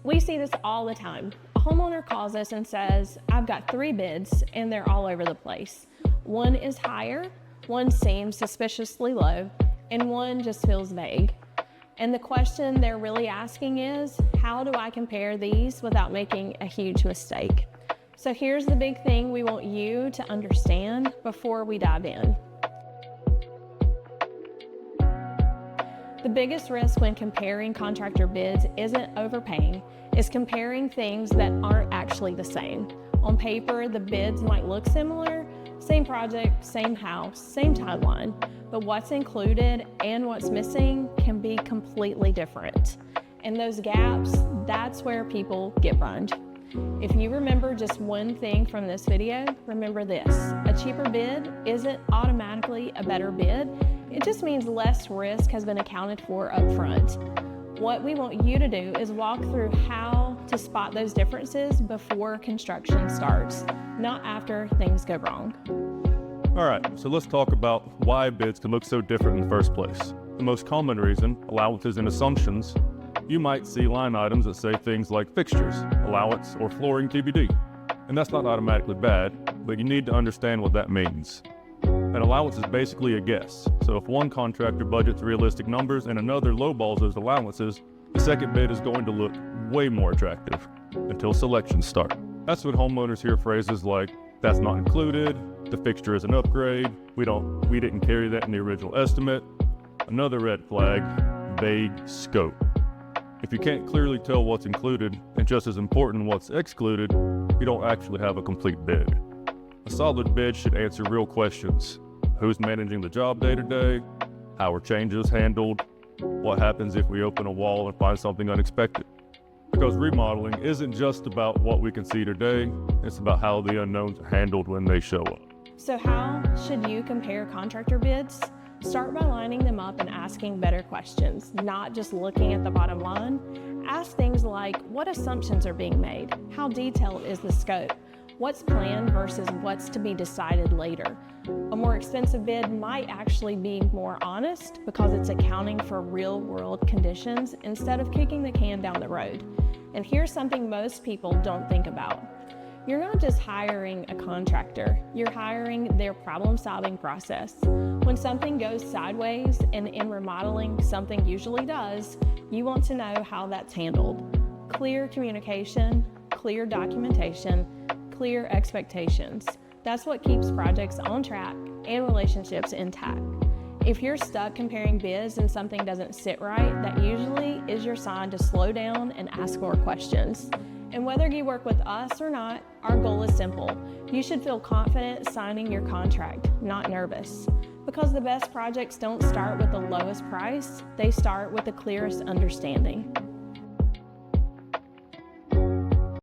We see this all the time. A homeowner calls us and says, I've got 3 bids and they're all over the place. One is higher, one seems suspiciously low, and one just feels vague. And the question they're really asking is, how do I compare these without making a huge mistake? So here's the big thing we want you to understand before we dive in. The biggest risk when comparing contractor bids isn't overpaying, it's comparing things that aren't actually the same. On paper, the bids might look similar, same project, same house, same timeline, but what's included and what's missing can be completely different. And those gaps, that's where people get burned. If you remember just one thing from this video, remember this: a cheaper bid isn't automatically a better bid. It just means less risk has been accounted for up front. What we want you to do is walk through how to spot those differences before construction starts, not after things go wrong. All right, so let's talk about why bids can look so different in the first place. The most common reason, allowances and assumptions. You might see line items that say things like fixtures, allowance, or flooring TBD. And that's not automatically bad, but you need to understand what that means. An allowance is basically a guess. So if one contractor budgets realistic numbers and another lowballs those allowances, the second bid is going to look way more attractive until selections start. That's when homeowners hear phrases like, that's not included, the fixture is an upgrade, we didn't carry that in the original estimate. Another red flag, vague scope. If you can't clearly tell what's included, and just as important, what's excluded, you don't actually have a complete bid. A solid bid should answer real questions. Who's managing the job day to day? How are changes handled? What happens if we open a wall and find something unexpected? Because remodeling isn't just about what we can see today, it's about how the unknowns are handled when they show up. So how should you compare contractor bids? Start by lining them up and asking better questions, not just looking at the bottom line. Ask things like, what assumptions are being made? How detailed is the scope? What's planned versus what's to be decided later? A more expensive bid might actually be more honest because it's accounting for real-world conditions instead of kicking the can down the road. And here's something most people don't think about. You're not just hiring a contractor, you're hiring their problem-solving process. When something goes sideways, and in remodeling something usually does, you want to know how that's handled. Clear communication, clear documentation, clear expectations. That's what keeps projects on track and relationships intact. If you're stuck comparing bids and something doesn't sit right, that usually is your sign to slow down and ask more questions. And whether you work with us or not, our goal is simple. You should feel confident signing your contract, not nervous. Because the best projects don't start with the lowest price, they start with the clearest understanding.